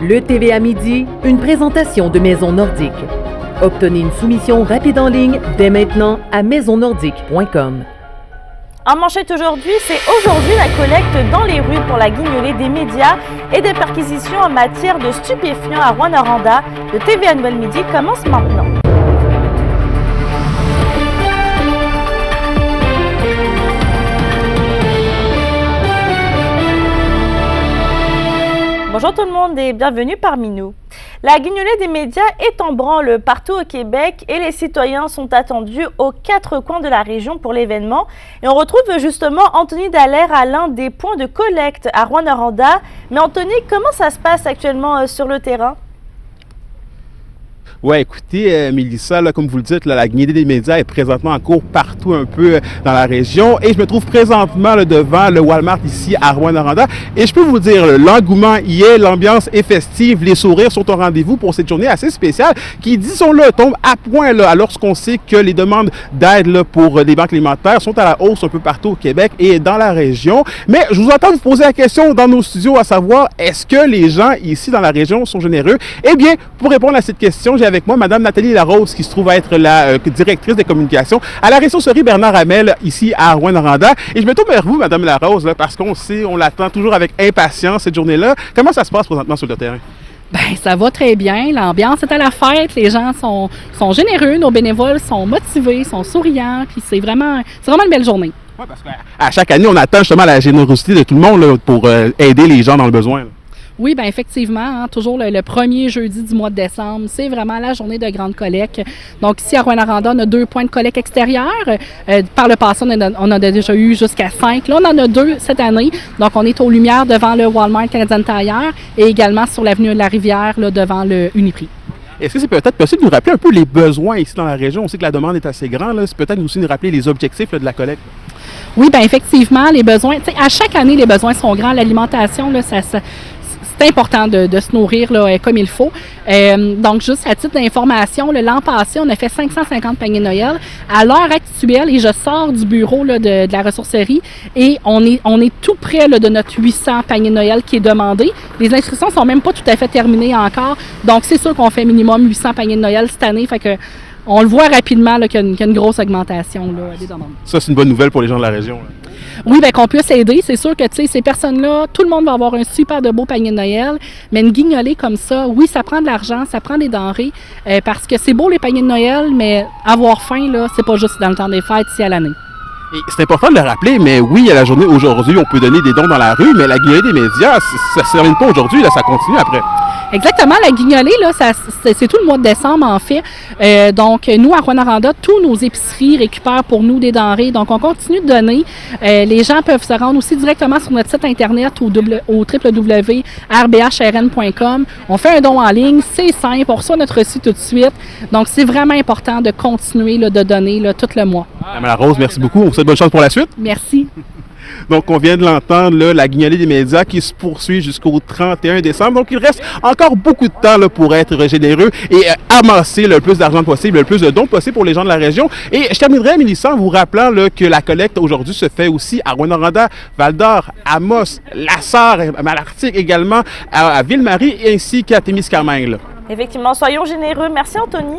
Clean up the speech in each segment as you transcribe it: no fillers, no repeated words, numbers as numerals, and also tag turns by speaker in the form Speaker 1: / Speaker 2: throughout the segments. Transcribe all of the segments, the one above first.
Speaker 1: Le TVA Midi, une présentation de Maison Nordique. Obtenez une soumission rapide en ligne dès maintenant à maisonnordique.com.
Speaker 2: En manchette aujourd'hui, c'est aujourd'hui la collecte dans les rues pour la guignolée des médias et des perquisitions en matière de stupéfiants à Rouyn-Noranda. Le TVA Nouvelle Midi commence maintenant. Bonjour tout le monde et bienvenue parmi nous. La guignolée des médias est en branle partout au Québec et les citoyens sont attendus aux quatre coins de la région pour l'événement. Et on retrouve justement Anthony Dallaire à l'un des points de collecte à Rouyn-Noranda. Mais Anthony, comment ça se passe actuellement sur le terrain?
Speaker 3: Oui, écoutez, Mélissa, là, comme vous le dites, là, la guignolée des médias est présentement en cours partout un peu dans la région. Et je me trouve présentement là, devant le Walmart ici à Rouyn-Noranda. Et je peux vous dire, l'engouement y est, l'ambiance est festive, les sourires sont au rendez-vous pour cette journée assez spéciale qui, disons-le, tombe à point là, lorsqu'on sait que les demandes d'aide là, pour les banques alimentaires sont à la hausse un peu partout au Québec et dans la région. Mais je vous entends vous poser la question dans nos studios, à savoir, est-ce que les gens ici dans la région sont généreux? Eh bien, pour répondre à cette question, j'ai avec moi Mme Nathalie Larose, qui se trouve être la directrice des communications à la ressourcerie Bernard Hamel, ici à Rouyn-Noranda. Et je me tourne vers vous, Mme Larose, là, parce qu'on sait, on l'attend toujours avec impatience cette journée-là. Comment ça se passe présentement sur le terrain?
Speaker 4: Bien, ça va très bien. L'ambiance est à la fête. Les gens sont généreux. Nos bénévoles sont motivés, sont souriants. Puis c'est vraiment une belle journée.
Speaker 3: Oui, parce qu'à chaque année, on attend justement la générosité de tout le monde là, pour aider les gens dans le besoin. Là.
Speaker 4: Oui, bien effectivement, toujours le premier jeudi du mois de décembre, c'est vraiment la journée de grande collecte. Donc ici à Rouyn-Noranda, on a 2 points de collecte extérieurs. Par le passé, on a déjà eu jusqu'à 5. Là, on en a 2 cette année. Donc on est aux Lumières devant le Walmart Canadian Tire et également sur l'avenue de la Rivière là, devant le Uniprix.
Speaker 3: Est-ce que c'est peut-être possible de nous rappeler un peu les besoins ici dans la région? On sait que la demande est assez grande. C'est peut-être aussi nous rappeler les objectifs là, de la collecte.
Speaker 4: Oui, bien effectivement, les besoins, à chaque année, les besoins sont grands. L'alimentation, là, c'est important de se nourrir là, comme il faut. Donc, juste à titre d'information, l'an passé, on a fait 550 paniers de Noël. À l'heure actuelle, et je sors du bureau là, de la ressourcerie, et on est tout près là, de notre 800 paniers de Noël qui est demandé. Les inscriptions ne sont même pas tout à fait terminées encore. Donc, c'est sûr qu'on fait minimum 800 paniers de Noël cette année. Fait que on le voit rapidement là, qu'il y a une grosse augmentation là, des demandes.
Speaker 3: Ça, c'est une bonne nouvelle pour les gens de la région. Là.
Speaker 4: Oui, bien qu'on puisse aider. C'est sûr que, tu sais, ces personnes-là, tout le monde va avoir un super de beau panier de Noël, mais une guignolée comme ça, oui, ça prend de l'argent, ça prend des denrées, parce que c'est beau les paniers de Noël, mais avoir faim, là, c'est pas juste dans le temps des fêtes, c'est à l'année.
Speaker 3: Et c'est important de le rappeler, mais oui, à la journée aujourd'hui, on peut donner des dons dans la rue, mais la guignolée des médias, ça ne se termine pas aujourd'hui, là, ça continue après.
Speaker 4: Exactement, la guignolée, là, c'est tout le mois de décembre, en fait. Donc, nous, à Rouyn-Noranda, tous nos épiceries récupèrent pour nous des denrées. Donc, on continue de donner. Les gens peuvent se rendre aussi directement sur notre site Internet au www.rbhrn.com. On fait un don en ligne, c'est simple, on reçoit notre reçu tout de suite. Donc, c'est vraiment important de continuer là, de donner là, tout le mois.
Speaker 3: Mme Larose, merci beaucoup. On vous souhaite bonne chance pour la suite.
Speaker 4: Merci.
Speaker 3: Donc, on vient de l'entendre, là, la guignolée des médias qui se poursuit jusqu'au 31 décembre. Donc, il reste encore beaucoup de temps là, pour être généreux et amasser le plus d'argent possible, le plus de dons possible pour les gens de la région. Et je terminerai, Mélissa, en vous rappelant là, que la collecte aujourd'hui se fait aussi à Rouyn-Noranda, Val-d'Or, Amos, Lassar, Malartic également, à Ville-Marie ainsi qu'à Témiscamingue.
Speaker 2: Effectivement, soyons généreux. Merci, Anthony.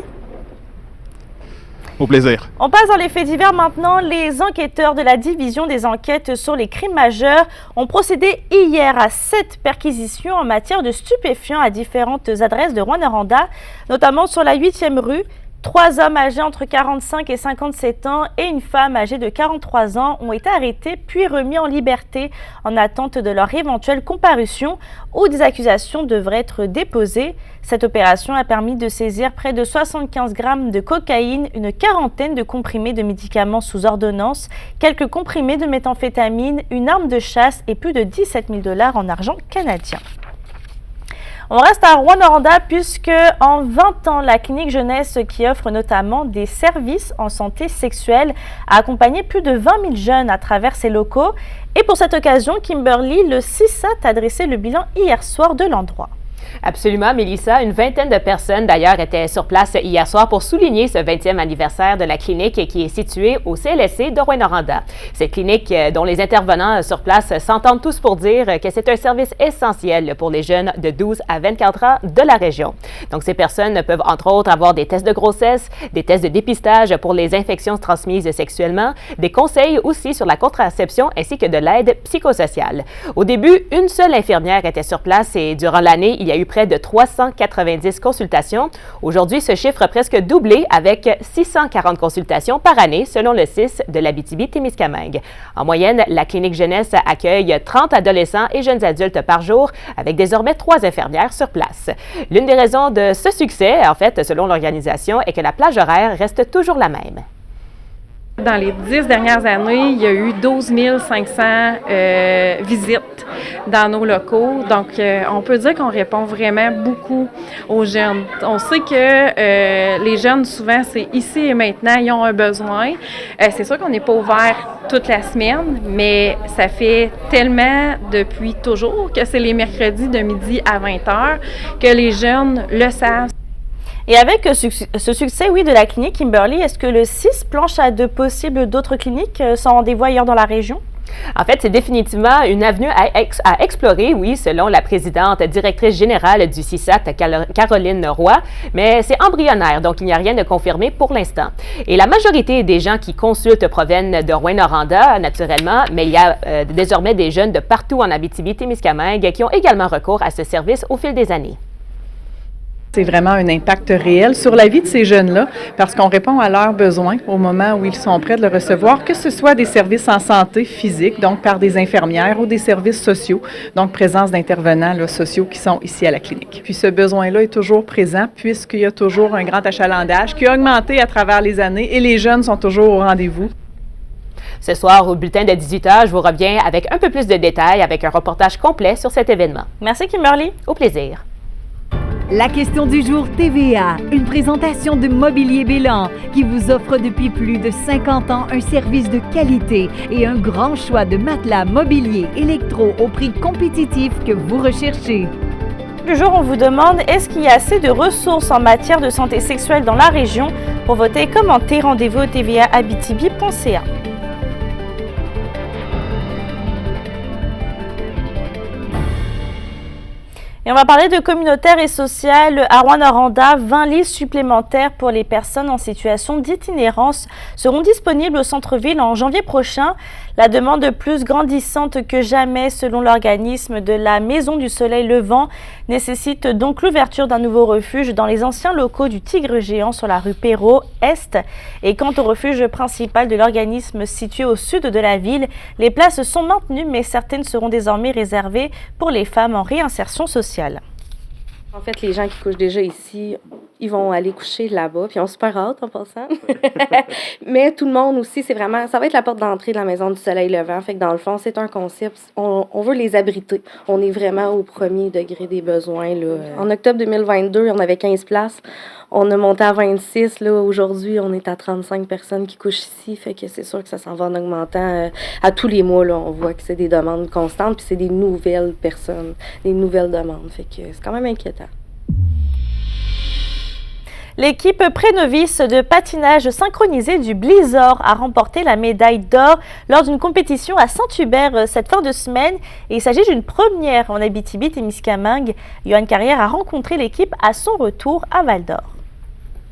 Speaker 3: Au plaisir.
Speaker 2: On passe dans les faits divers maintenant. Les enquêteurs de la division des enquêtes sur les crimes majeurs ont procédé hier à 7 perquisitions en matière de stupéfiants à différentes adresses de Rouyn-Noranda, notamment sur la 8e rue. 3 hommes âgés entre 45 et 57 ans et une femme âgée de 43 ans ont été arrêtés puis remis en liberté en attente de leur éventuelle comparution où des accusations devraient être déposées. Cette opération a permis de saisir près de 75 grammes de cocaïne, une quarantaine de comprimés de médicaments sous ordonnance, quelques comprimés de méthamphétamine, une arme de chasse et plus de 17 000 $ en argent canadien. On reste à Rouyn-Noranda puisque en 20 ans, la clinique jeunesse qui offre notamment des services en santé sexuelle a accompagné plus de 20 000 jeunes à travers ses locaux. Et pour cette occasion, Kimberly, le CISAT, a dressé le bilan hier soir de l'endroit.
Speaker 5: Absolument, Mélissa. Une vingtaine de personnes, d'ailleurs, étaient sur place hier soir pour souligner ce 20e anniversaire de la clinique qui est située au CLSC de Rouyn-Noranda. Cette clinique, dont les intervenants sur place s'entendent tous pour dire que c'est un service essentiel pour les jeunes de 12 à 24 ans de la région. Donc, ces personnes peuvent, entre autres, avoir des tests de grossesse, des tests de dépistage pour les infections transmises sexuellement, des conseils aussi sur la contraception ainsi que de l'aide psychosociale. Au début, une seule infirmière était sur place et durant l'année, il y a eu près de 390 consultations. Aujourd'hui, ce chiffre a presque doublé avec 640 consultations par année selon le CIS de l'Abitibi-Témiscamingue. En moyenne, la clinique jeunesse accueille 30 adolescents et jeunes adultes par jour avec désormais 3 infirmières sur place. L'une des raisons de ce succès, en fait, selon l'organisation, est que la plage horaire reste toujours la même.
Speaker 6: Dans les 10 dernières années, il y a eu 12 500 visites dans nos locaux. Donc, on peut dire qu'on répond vraiment beaucoup aux jeunes. On sait que les jeunes, souvent, c'est ici et maintenant, ils ont un besoin. C'est sûr qu'on n'est pas ouvert toute la semaine, mais ça fait tellement depuis toujours que c'est les mercredis de midi à 20h que les jeunes le savent.
Speaker 2: Et avec ce succès, oui, de la clinique Kimberly, est-ce que le CIS planche à de possibles d'autres cliniques sans rendez-vous ailleurs dans la région?
Speaker 5: En fait, c'est définitivement une avenue à explorer, oui, selon la présidente directrice générale du CISAT, Caroline Roy, mais c'est embryonnaire, donc il n'y a rien de confirmé pour l'instant. Et la majorité des gens qui consultent proviennent de Rouyn-Noranda, naturellement, mais il y a désormais des jeunes de partout en Abitibi-Témiscamingue qui ont également recours à ce service au fil des années.
Speaker 7: C'est vraiment un impact réel sur la vie de ces jeunes-là parce qu'on répond à leurs besoins au moment où ils sont prêts de le recevoir, que ce soit des services en santé physique, donc par des infirmières ou des services sociaux, donc présence d'intervenants là, sociaux qui sont ici à la clinique. Puis ce besoin-là est toujours présent puisqu'il y a toujours un grand achalandage qui a augmenté à travers les années et les jeunes sont toujours au rendez-vous.
Speaker 5: Ce soir, au bulletin de 18h, je vous reviens avec un peu plus de détails, avec un reportage complet sur cet événement.
Speaker 2: Merci Kimberly.
Speaker 5: Au plaisir.
Speaker 8: La question du jour TVA, une présentation de Mobilier Bélan qui vous offre depuis plus de 50 ans un service de qualité et un grand choix de matelas, mobilier, électro au prix compétitif que vous recherchez.
Speaker 2: Du jour, on vous demande, est-ce qu'il y a assez de ressources en matière de santé sexuelle dans la région? Pour voter et commenter, rendez-vous au tva-abitibi.ca. Et on va parler de communautaire et social à Rouyn-Noranda. 20 lits supplémentaires pour les personnes en situation d'itinérance seront disponibles au centre-ville en janvier prochain. La demande plus grandissante que jamais selon l'organisme de la Maison du Soleil Levant nécessite donc l'ouverture d'un nouveau refuge dans les anciens locaux du Tigre Géant sur la rue Perrault-Est. Et quant au refuge principal de l'organisme situé au sud de la ville, les places sont maintenues mais certaines seront désormais réservées pour les femmes en réinsertion sociale.
Speaker 9: En fait, les gens qui couchent déjà ici, ils vont aller coucher là-bas, puis on se super hâte en passant. Mais tout le monde aussi, c'est vraiment, ça va être la porte d'entrée de la Maison du Soleil Levant. Fait que dans le fond, c'est un concept, on veut les abriter. On est vraiment au premier degré des besoins, là. En octobre 2022, on avait 15 places. On a monté à 26. Là, aujourd'hui, on est à 35 personnes qui couchent ici. Fait que c'est sûr que ça s'en va en augmentant à tous les mois. Là, on voit que c'est des demandes constantes, puis c'est des nouvelles personnes, des nouvelles demandes. Fait que c'est quand même inquiétant.
Speaker 2: L'équipe Prénovis de patinage synchronisé du Blizzard a remporté la médaille d'or lors d'une compétition à Saint-Hubert cette fin de semaine. Et il s'agit d'une première en Abitibi-Témiscamingue. Yoann Carrière a rencontré l'équipe à son retour à Val-d'Or.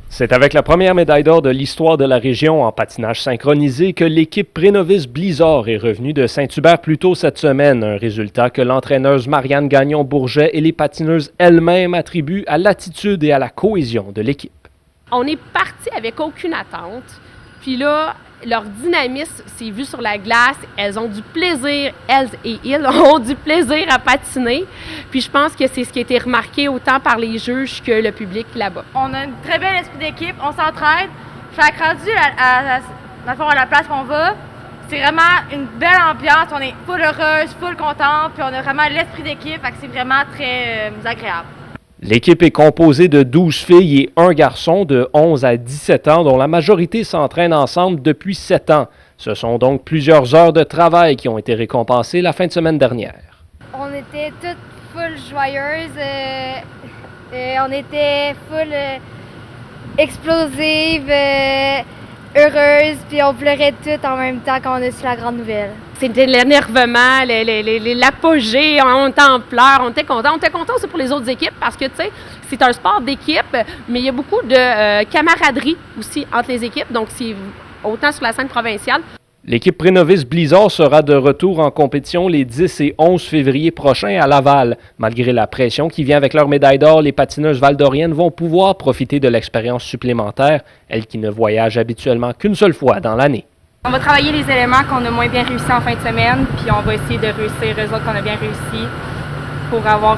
Speaker 10: C'est avec la première médaille d'or de l'histoire de la région en patinage synchronisé que l'équipe Prénovis Blizzard est revenue de Saint-Hubert plus tôt cette semaine, un résultat que l'entraîneuse Marianne Gagnon-Bourget et les patineuses elles-mêmes attribuent à l'attitude et à la cohésion de l'équipe.
Speaker 11: On est parti avec aucune attente, puis là, leur dynamisme s'est vu sur la glace. Elles ont du plaisir, elles et ils ont du plaisir à patiner. Puis je pense que c'est ce qui a été remarqué autant par les juges que le public là-bas.
Speaker 12: On a un très bel esprit d'équipe, on s'entraide. Chaque rendu à la place qu'on va, c'est vraiment une belle ambiance. On est full heureuse, full contente, puis on a vraiment l'esprit d'équipe, fait que c'est vraiment très agréable.
Speaker 10: L'équipe est composée de 12 filles et un garçon de 11 à 17 ans, dont la majorité s'entraîne ensemble depuis 7 ans. Ce sont donc plusieurs heures de travail qui ont été récompensées la fin de semaine dernière.
Speaker 12: On était toutes
Speaker 13: full joyeuse. On était full explosive, heureuse, puis on pleurait toutes en même temps quand on a su la grande nouvelle.
Speaker 11: C'était l'énervement, l'apogée, on était en pleurs, on était contents. On était contents aussi pour les autres équipes parce que, tu sais, c'est un sport d'équipe, mais il y a beaucoup de camaraderie aussi entre les équipes, donc c'est autant sur la scène provinciale.
Speaker 10: L'équipe Prénovis Blizzard sera de retour en compétition les 10 et 11 février prochains à Laval. Malgré la pression qui vient avec leur médaille d'or, les patineuses valdoriennes vont pouvoir profiter de l'expérience supplémentaire, elles qui ne voyagent habituellement qu'une seule fois dans l'année.
Speaker 6: On va travailler les éléments qu'on a moins bien réussi en fin de semaine, puis on va essayer de réussir eux autres qu'on a bien réussi pour avoir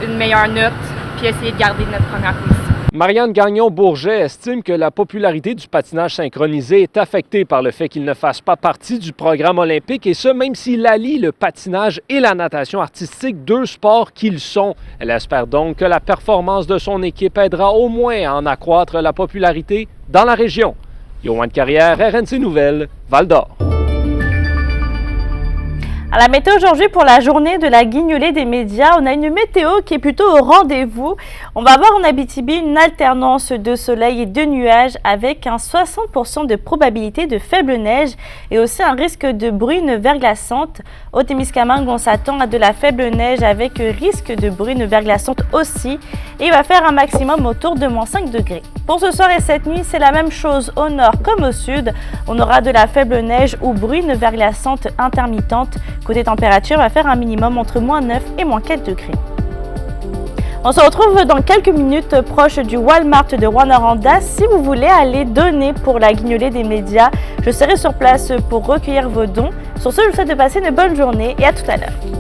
Speaker 6: une meilleure note, puis essayer de garder notre première position.
Speaker 10: Marianne Gagnon-Bourget estime que la popularité du patinage synchronisé est affectée par le fait qu'il ne fasse pas partie du programme olympique, et ce, même s'il allie le patinage et la natation artistique, deux sports qu'ils sont. Elle espère donc que la performance de son équipe aidera au moins à en accroître la popularité dans la région. Yoann Carrière, RNC Nouvelles, Val-d'Or.
Speaker 2: À la météo aujourd'hui pour la journée de la guignolée des médias, on a une météo qui est plutôt au rendez-vous. On va avoir en Abitibi une alternance de soleil et de nuages avec un 60% de probabilité de faible neige et aussi un risque de bruine verglaçante. Au Témiscamingue, on s'attend à de la faible neige avec risque de bruine verglaçante aussi et il va faire un maximum autour de -5 degrés. Pour ce soir et cette nuit, c'est la même chose au nord comme au sud. On aura de la faible neige ou bruine verglaçante intermittente. Côté température, va faire un minimum entre -9 et -4 degrés. On se retrouve dans quelques minutes proche du Walmart de Rouyn-Noranda. Si vous voulez aller donner pour la guignolée des médias, je serai sur place pour recueillir vos dons. Sur ce, je vous souhaite de passer une bonne journée et à tout à l'heure.